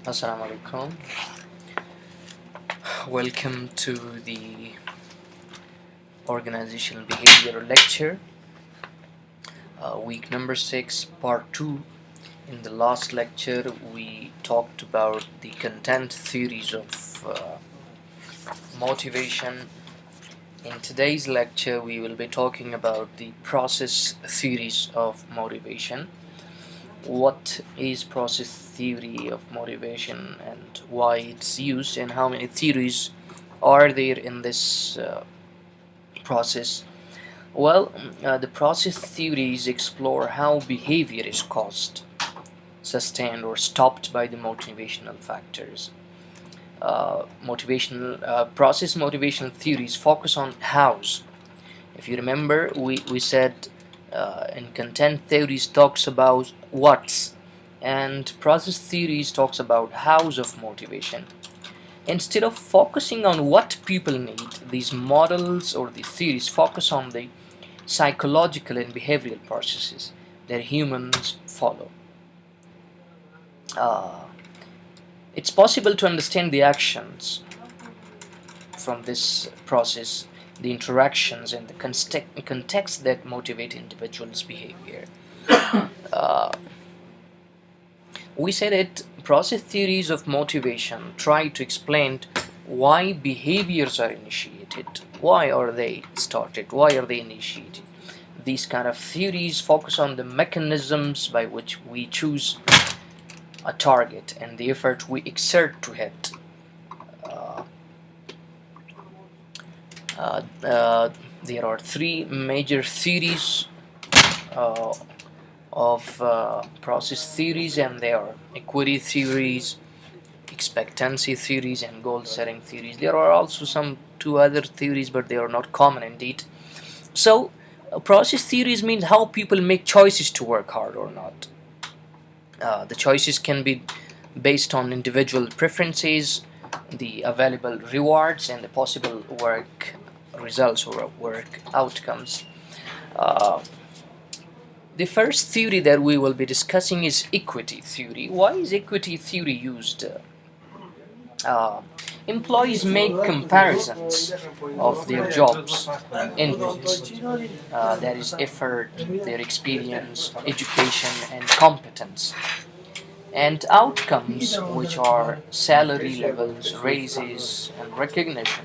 Assalamu alaikum. Welcome to the organizational behavior lecture, week number 6, part 2. In the last lecture, we talked about the content theories of motivation. In today's lecture, we will be talking about the process theories of motivation. What is process theory of motivation and why it's used, and how many theories are there in this process? Well, the process theories explore how behavior is caused, sustained, or stopped by the motivational factors. Motivational theories focus on hows. If you remember, we said in content theories talks about what's, and process theories talks about hows of motivation. Instead of focusing on what people need, these models or these theories focus on the psychological and behavioral processes that humans follow. It's possible to understand the actions from this process, the interactions, and the context that motivate individuals' behavior. We said that process theories of motivation try to explain why behaviors are initiated, why are they started, why are they initiated. These kind of theories focus on the mechanisms by which we choose a target and the effort we exert to hit. There are three major theories of process theories, and they are equity theories, expectancy theories, and goal setting theories. There are also two other theories, but they are not common indeed. So process theories means how people make choices to work hard or not. The choices can be based on individual preferences, the available rewards, and the possible work results or work outcomes. The first theory that we will be discussing is equity theory. Why is equity theory used? Employees make comparisons of their jobs inputs, that is effort, their experience, education, and competence, and outcomes, which are salary levels, raises, and recognition,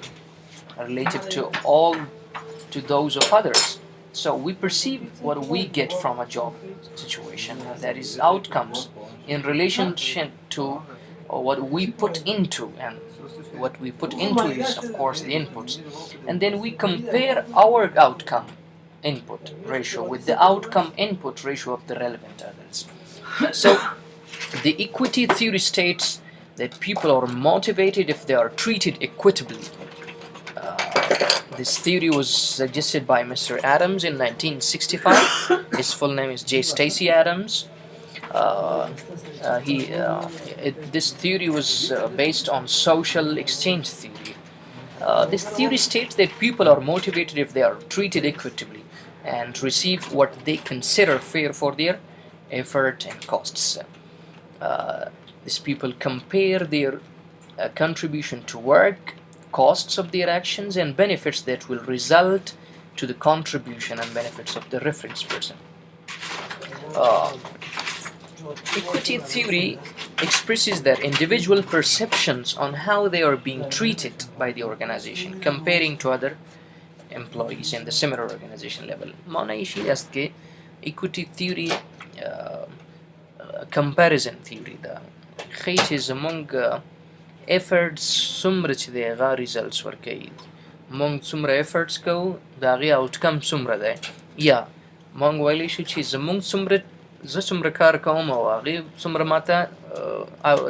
relative to those of others. So we perceive what we get from a job situation, that is outcomes in relationship to what we put into, and what we put into is of course the inputs, and then we compare our outcome input ratio with the outcome input ratio of the relevant others. So the equity theory states that people are motivated if they are treated equitably. This theory was suggested by Mr. Adams in 1965. His full name is J. Stacy Adams. This theory was based on social exchange theory. This theory states that people are motivated if they are treated equitably and receive what they consider fair for their effort and costs. These people compare their contribution to work, costs of their actions, and benefits that will result to the contribution and benefits of the reference person. Equity theory expresses their individual perceptions on how they are being treated by the organization, comparing to other employees in the similar organization level. معنی یشی است که equity theory comparison theory ده خی چې زمونږ efforts څومره چې دی هغه results ورکوي، مونږ څومره efforts کوو د هغې outcome څومره دی، یا مونږ ویلی شو چې زمونږ څومره زه څومره کار کوم او هغې څومره ماته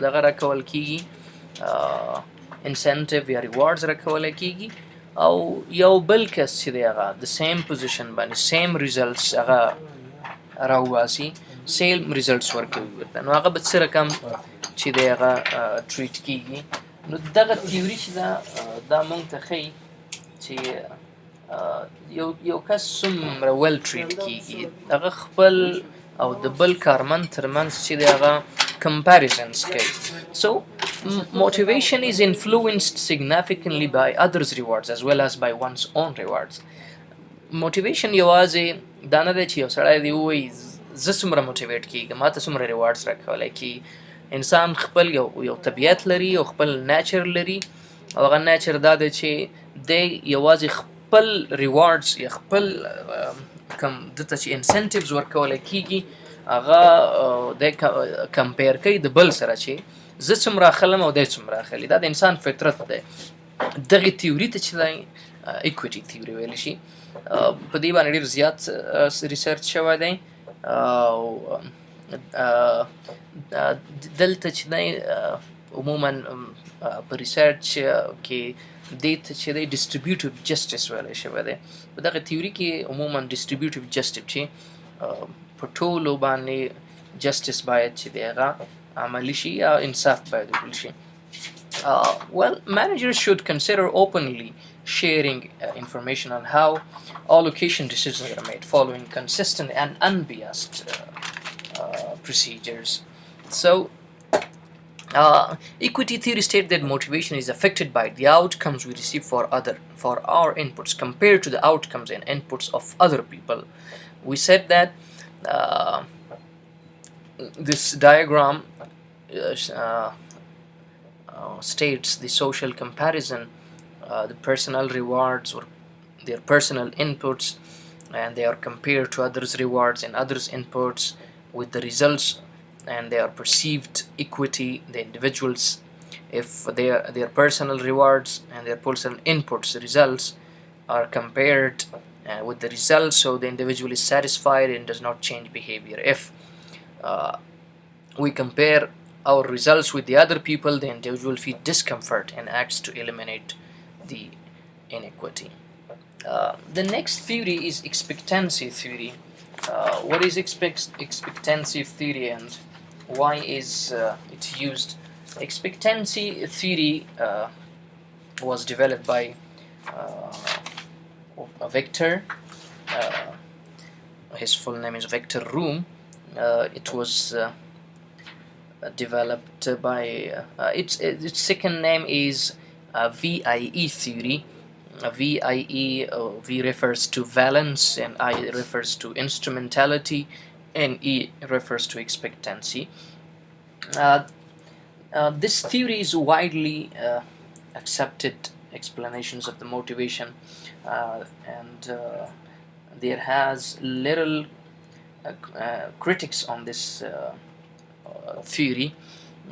دغه راکول کېږي، incentive یا rewards راکولی کېږي، او یو بل کس چې دی هغه د same position باندې same results هغه راوباسي، same results ورکوي ورته، نو هغه به څه رقم چې دی هغه treat کېږي. نو دغه تیوري چې دا مونږ ته ښیي چې یو کس څومره well treat کېږي، هغه خپل او د بل کارمند ترمنځ چې دی هغه comparisons کوي. So motivation is influenced significantly by others' rewards as well as by one's own rewards. موټیویشن یوازې دا نه دی چې یو سړی دی ووایي زه څومره موټیویټ کېږم ما ته څومره ریوارډز راکولی کېږي. انسان خپل یو طبیعت لري او خپل نیچر لري او هغه نیچر دا دی چې دی یوازې خپل ریوارډز یا خپل کوم دته چې انسنټیوز ورکولی کېږي هغه دی کمپیر کوي د بل سره چې زه څومره اخلم او دی څومره اخلي. دا د انسان فطرت دی. دغې تیوري ته چې دی equity theory ویلی شي. په دې باندې ډېر زیات ریسرچ شوی دی او دلته چې دی عموما په ریسرچ کې دې ته چې دی ډسټریبیوټیو جسټس ویلی شوی دی. په دغه تیوري کې عموما ډسټریبیوټیو جسټس چې په ټولو باندې جسټس باید چې دی هغه عملي شي یا انصاف باید وکړل شي. Well, managers should consider openly sharing information on how allocation decisions are made following consistent and unbiased procedures. So, equity theory states that motivation is affected by the outcomes we receive for our inputs compared to the outcomes and inputs of other people. We said that this diagram states the social comparison, the personal rewards or their personal inputs, and they are compared to others' rewards and others' inputs with the results, and they are perceived equity. The individuals, if their personal rewards and their personal inputs results are compared with the results, so the individual is satisfied and does not change behavior. If we compare our results with the other people, the individual feels discomfort and acts to eliminate the inequity. The next theory is expectancy theory. What is expectancy theory and why is it used? Expectancy theory was developed by Victor. His full name is Victor Room. It was developed by its second name is VIE theory. V refers to valence and I refers to instrumentality and E refers to expectancy. This theory is widely accepted explanations of the motivation and there has little critics on this theory.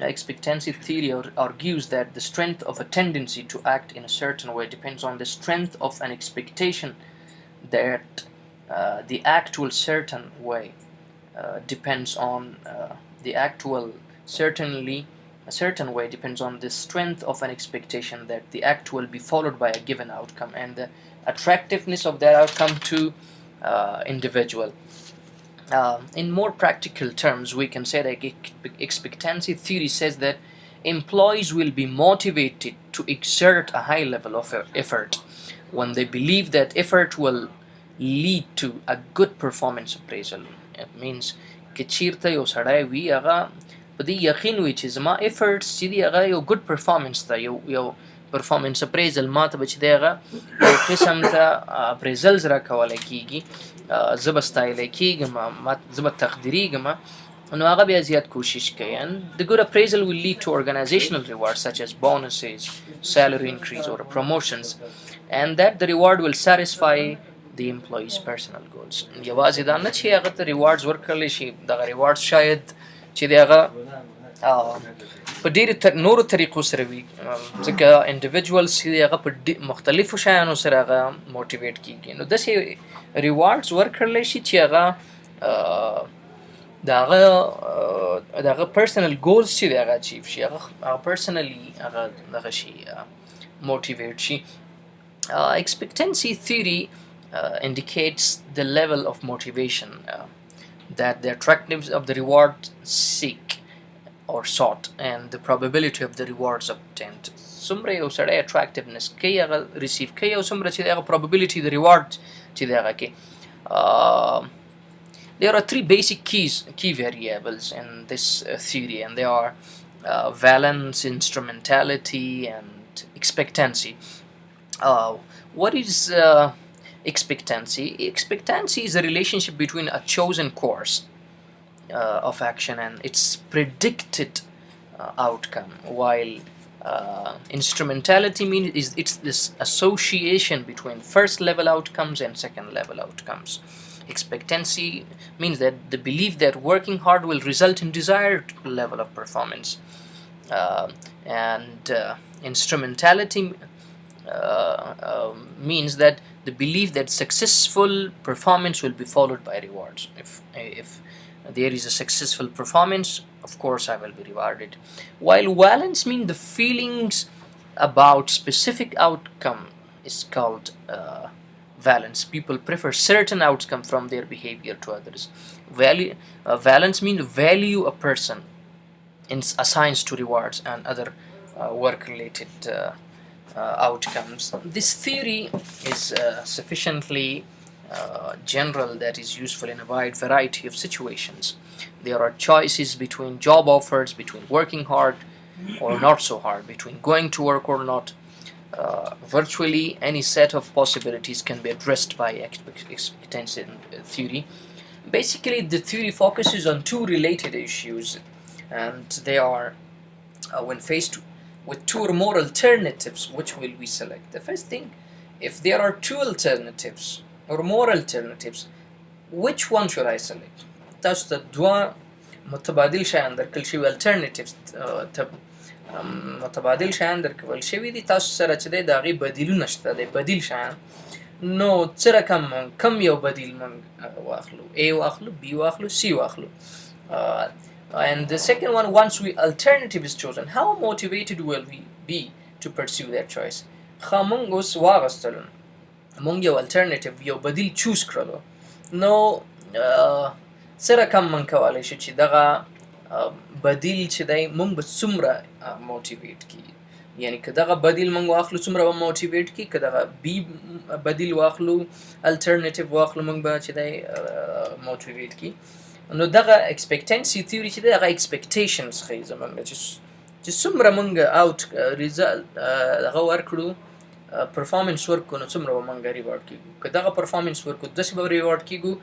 Expectancy theory argues that the strength of a tendency to act in a certain way depends on the strength of an expectation that the actual certain way depends on the actual a certain way depends on the strength of an expectation that the act will be followed by a given outcome and the attractiveness of that outcome to individual. In more practical terms, we can say that expectancy theory says that employees will be motivated to exert a high level of effort when they believe that effort will lead to a good performance appraisal. It means که چیرته یو سړی وي هغه په دې یقین وي چې زما efforts چې دي هغه یو good performance ده یو performance appraisal ما ته به چې دی هغه یو قسم ته appraisals راکولی کېږي زه به ستایلی کېږم زه به تقدیریږم نو هغه بیا زیات کوشش کوي. And the good appraisal will lead to organizational rewards such as bonuses, salary increase or promotions, and that the reward will satisfy the employee's personal goals. یوازې دا نه چې هغه ته rewards ورکړلی شي دغه rewards شاید چې دی هغه په ډېرې نورو طریقو سره وي ځکه individuals چې دی هغه په مختلفو شیانو سره هغه موټیویټ کېږي نو داسې rewards ورکړلی شي چې هغه د هغه personal goals چې دی هغه اچیف شي هغه personally هغه دغه شي موټیویټ شي. Expectancy theory indicates the level of motivation that the attractiveness of the reward seek or sought and the probability of the rewards obtained. څومره یو سړی attractiveness کوي هغه receive کوي او څومره چې هغه probability د reward چې دی هغه کوي. There are three basic key variables in this theory, and they are valence, instrumentality, and expectancy. Uh, what is expectancy? Expectancy is a relationship between a chosen course of action and its predicted outcome, while instrumentality means it's this association between first level outcomes and second level outcomes. Expectancy means that the belief that working hard will result in desired level of performance, and instrumentality means that the belief that successful performance will be followed by rewards. If there is a successful performance, of course I will be rewarded. While valence means the feelings about specific outcome is called valence. People prefer certain outcome from their behavior to others. Valence means value a person assigns to rewards and other work-related outcomes. This theory is sufficiently general that is useful in a wide variety of situations. There are choices between job offers, between working hard or not so hard, between going to work or not. Virtually any set of possibilities can be addressed by expectancy theory. Basically, the theory focuses on two related issues, and they are when faced with two or more alternatives, which will we select? The first thing, if there are two alternatives or more alternatives, which one should I select? تاسو ته دوه متبادل شیان درکړل شوي alternatives متبادل شیان درکول شوي دي، تاسو سره چې دی د هغې بدیلونه شته دی، بدیل شیان. نو څه رقم کم یو بدیل موږ واخلو؟ A واخلو، B واخلو، C واخلو. And the second one, once we alternative is chosen, how motivated will we be to pursue that choice? موږ اوس واغستلو، موږ یو alternative یو بدیل choose کړلو، نو څه رقم موږ کولی شو چې دغه بدیل چې دی موږ به څومره موټیویټ کړي؟ یعنی که دغه بدیل موږ واخلو څومره به موټیویټ کړي، که دغه B بدیل واخلو alternative واخلو موږ به چې دی موټیویټ کړي. نو دغه expectancy theory چې دی هغه expectations ښیي زموږ چې څومره موږ out result هغه ورکړو، performance ورکړو، نو څومره به موږ ریوارډ کېږو. که دغه performance ورکړو داسې به ریوارډ کېږو،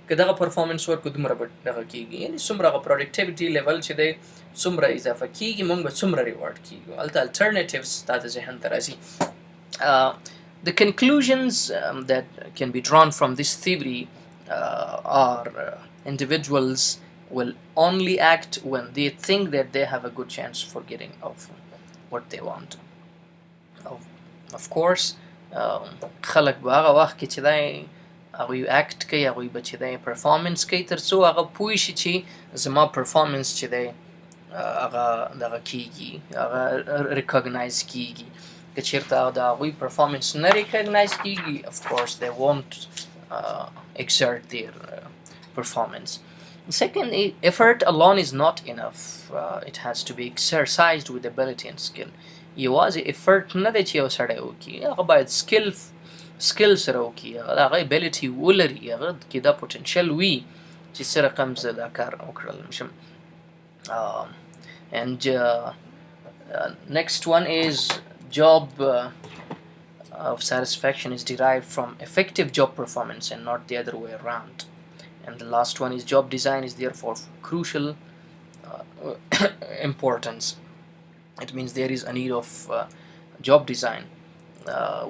که دغه performance ورکړو دومره به دغه کېږي. یعنې څومره هغه productivity level چې دی څومره اضافه کېږي موږ به څومره ریوارډ کېږو. هلته alternatives تا د ذهن ته راځي. The conclusions that can be drawn from this theory are individuals will only act when they think that they have a good chance for getting of what they want. Of course, خلق به هغه وخت کې چې دی هغوی اکټ کوي، هغوی به چې دی پرفارمنس کوي تر څو هغه پوه شي چې زما پرفارمنس چې دی هغه دغه کېږي، هغه ریکاګنایز کېږي. که چېرته د هغوی پرفارمنس نه ریکاګنایز کېږي، of course they won't exert their performance. Second, effort alone is not enough. It has to be exercised with ability and skill. یوازې effort نه دی چې یو سړی وکړي، هغه باید skill سره وکړي، هغه ability ولري، هغه کې دا potential وي چې څه رقم زه دا کار وکړلی شم. And next one is job of satisfaction is derived from effective job performance and not the other way around. And the last one is job design is therefore crucial importance. It means there is a need of job design,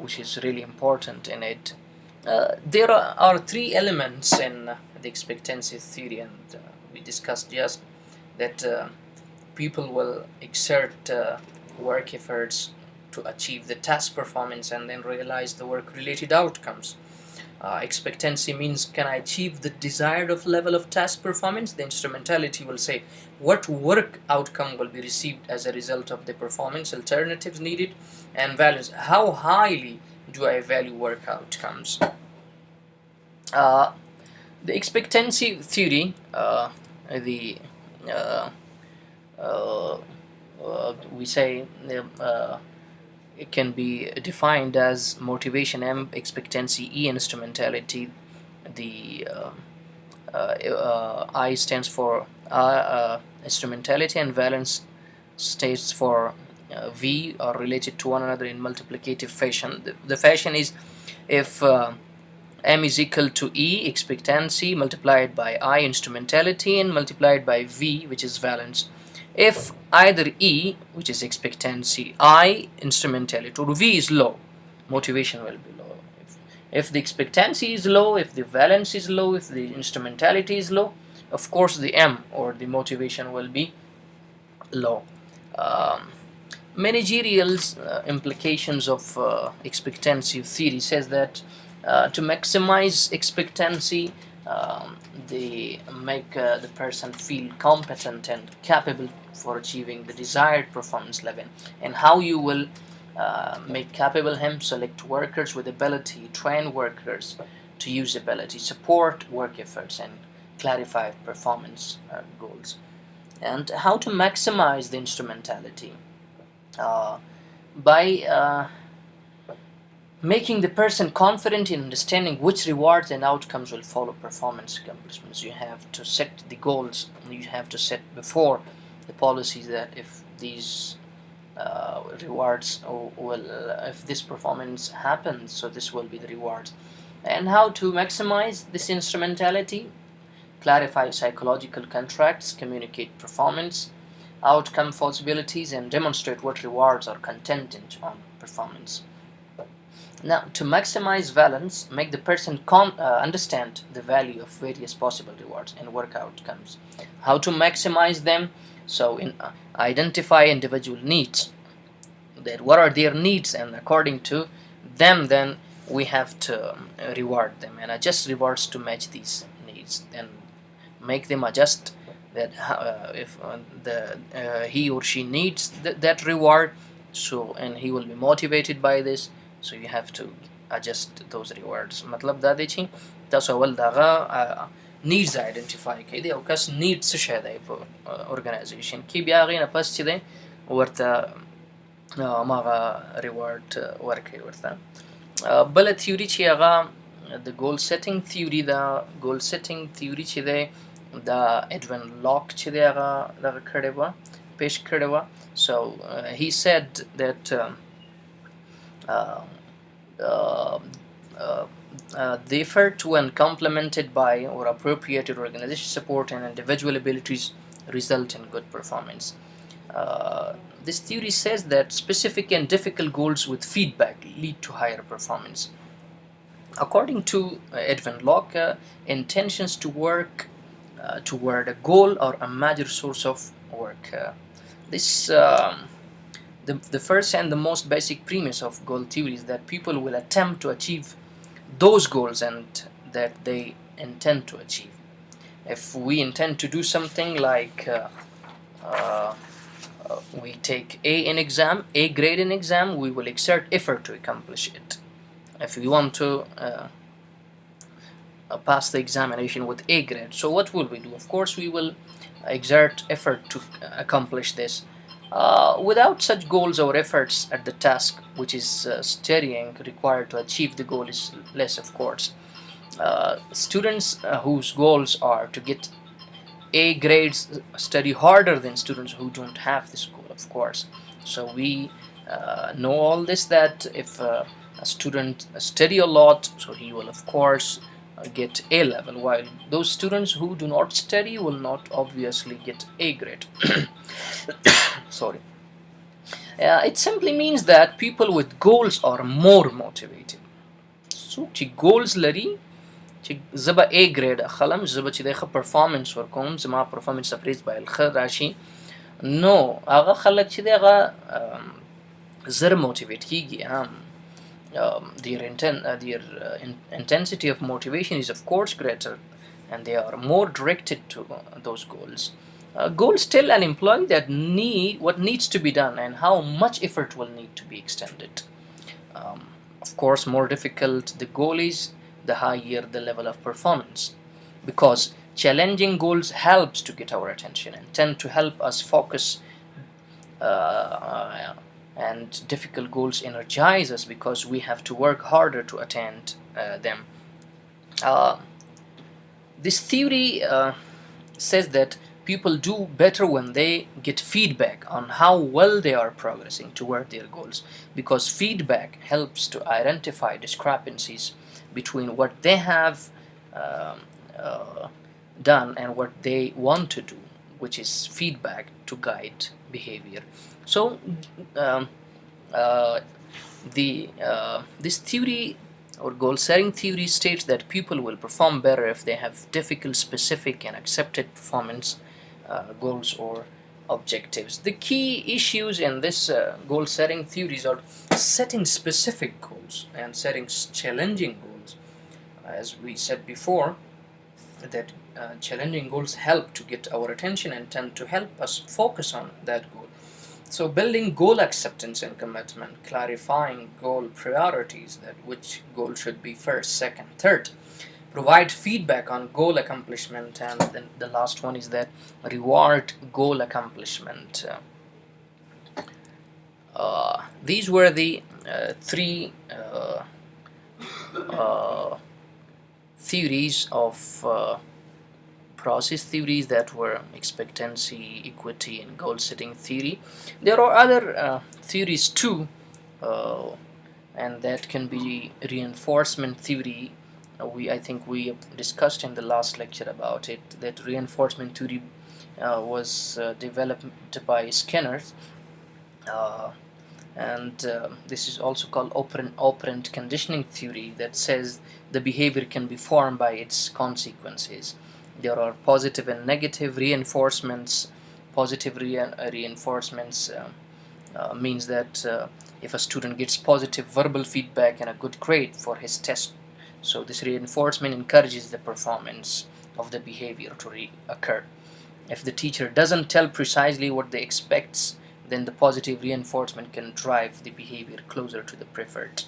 which is really important in it. There are three elements in the expectancy theory, and we discussed just that people will exert work efforts to achieve the task performance and then realize the work-related outcomes. Expectancy means, can I achieve the desired level of task performance? The instrumentality will say, what work outcome will be received as a result of the performance alternatives needed, and values, how highly do I value work outcomes? The expectancy theory, we say it can be defined as motivation M, expectancy E, instrumentality. The I stands for instrumentality, and valence states for V, are related to one another in multiplicative fashion. The fashion is if M is equal to E, expectancy, multiplied by I, instrumentality, and multiplied by V, which is valence. If either E, which is expectancy, I, instrumentality, or V is low, motivation will be low. If the expectancy is low, if the valence is low, if the instrumentality is low, of course the M, or the motivation, will be low. Um, Managerial's implications of expectancy theory says that to maximize expectancy, they make the person feel competent and capable for achieving the desired performance level. And how you will make capable him: select workers with ability, train workers to use ability, support work efforts, and clarify performance goals. And how to maximize the instrumentality: uh, by making the person confident in understanding which rewards and outcomes will follow performance accomplishments. You have to set the goals, you have to set before the policies that if these rewards will if this performance happens, so this will be the rewards. And how to maximize this instrumentality: clarify psychological contracts, communicate performance outcome possibilities, and demonstrate what rewards are contingent on performance. Now, to maximize valence, make the person understand the value of various possible rewards and work outcomes. How to maximize them? So, identify individual needs. That what are their needs, and according to them, then we have to reward them and adjust rewards to match these needs, and make them adjust that if he or she needs that reward, so and he will be motivated by this, so you have to adjust those rewards. मतलब دا دی چې تاسو اول دغه needs identify کړئ دی او کس need څه شی دی په organization کې، بیا هغې نه پس چې دی ورته هماغه reward ورکړئ ورته. بله تیوري چې هغه د goal setting theory ده. goal setting theory چې دی دا Edwin Locke چې دی هغه دغه کړې وه، پیش کړې وه. So he said that the effort when complemented by or appropriated organization support and individual abilities result in good performance. This theory says that specific and difficult goals with feedback lead to higher performance. According to Edwin Locke, intentions to work toward a goal or a major source of work. The first and the most basic premise of goal theory is that people will attempt to achieve those goals and that they intend to achieve. If we intend to do something like we take A grade in exam, we will exert effort to accomplish it. If we want to pass the examination with A grade, so what will we do? Of course, we will exert effort to accomplish this. Without such goals or efforts at the task which is studying required to achieve the goal is less, of course. Students whose goals are to get A grades study harder than students who don't have this goal, of course. So we know all this, that if a student study a lot, so he will of course get A level, while those students who do not study will not obviously get A grade. Sorry. It simply means that people with goals are more motivated. So چې goals لري چې زه به A grade اخلم، زه به چې دی ښه performance ورکوم، زما performance appraise باید ښه راشي، نو هغه خلک چې دی هغه زر موټیویټ کیږي. Their intensity of motivation is of course greater, and they are more directed to those goals. Goals tell an employee that what needs to be done and how much effort will need to be extended. Of course, more difficult the goal is, the higher the level of performance, because challenging goals helps to get our attention and tend to help us focus, and difficult goals energize us because we have to work harder to attain them. This theory says that people do better when they get feedback on how well they are progressing toward their goals, because feedback helps to identify discrepancies between what they have um, uh, done and what they want to do, which is feedback to guide behavior. So um, uh, the this theory or goal setting theory states that people will perform better if they have difficult, specific, and accepted performance goals or objectives. The key issues in this goal setting theories are setting specific goals and setting challenging goals. As we said before, that challenging goals help to get our attention and tend to help us focus on that goal. So building goal acceptance and commitment, clarifying goal priorities, that which goal should be first, second, third, provide feedback on goal accomplishment, and then the last one is that reward goal accomplishment. These were the three uh, theories of process theories that were expectancy, equity, and goal setting theory. There are other theories too, uh, and that can be reinforcement theory. I think we discussed in the last lecture about it, that reinforcement theory was developed by Skinner, uh, and this is also called operant conditioning theory, that says the behavior can be formed by its consequences. There are positive and negative reinforcements. Positive reinforcements means that if a student gets positive verbal feedback and a good grade for his test, so this reinforcement encourages the performance of the behavior to occur. If the teacher doesn't tell precisely what they expect, then the positive reinforcement can drive the behavior closer to the preferred.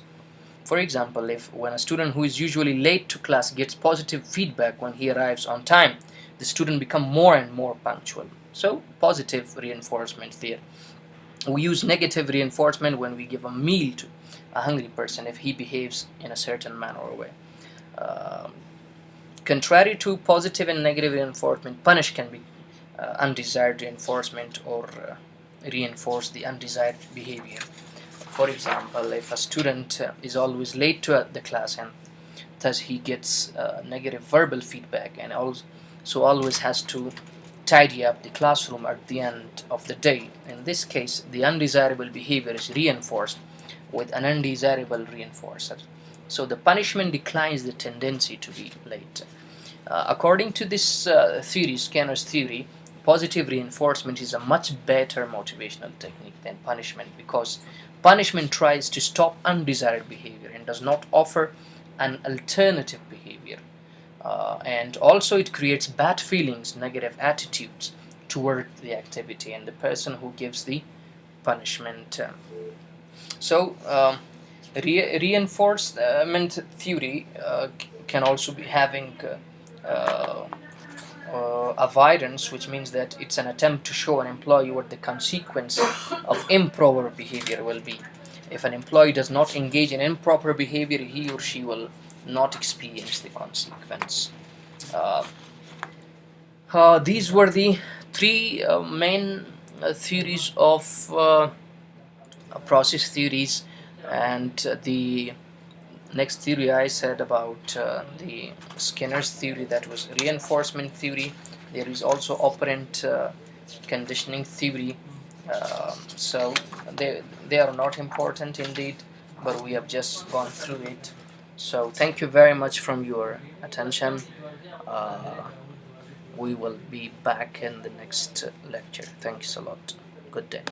For example, if when a student who is usually late to class gets positive feedback when he arrives on time, the student becomes more and more punctual. So positive reinforcement there. We use negative reinforcement when we give a meal to a hungry person if he behaves in a certain manner or way. Um, Contrary to positive and negative reinforcement, punish can be undesired reinforcement or reinforce the undesired behavior. For example, if a student is always late to the class and thus he gets negative verbal feedback and also always has to tidy up the classroom at the end of the day. In this case, the undesirable behavior is reinforced with an undesirable reinforcer. So the punishment declines the tendency to be late. According to this theory, Skinner's theory, positive reinforcement is a much better motivational technique than punishment, because punishment tries to stop undesired behavior and does not offer an alternative behavior. And also it creates bad feelings, negative attitudes toward the activity and the person who gives the punishment. So reinforcement theory can also be having avoidance, which means that it's an attempt to show an employee what the consequence of improper behavior will be. If an employee does not engage in improper behavior, he or she will not experience the consequence. Uh, these were the three main theories of process theories, and the next theory I said about the Skinner's theory, that was reinforcement theory. There is also operant conditioning theory. So they are not important indeed, but we have just gone through it. So thank you very much from your attention. Uh, we will be back in the next lecture. Thanks a lot. Good day.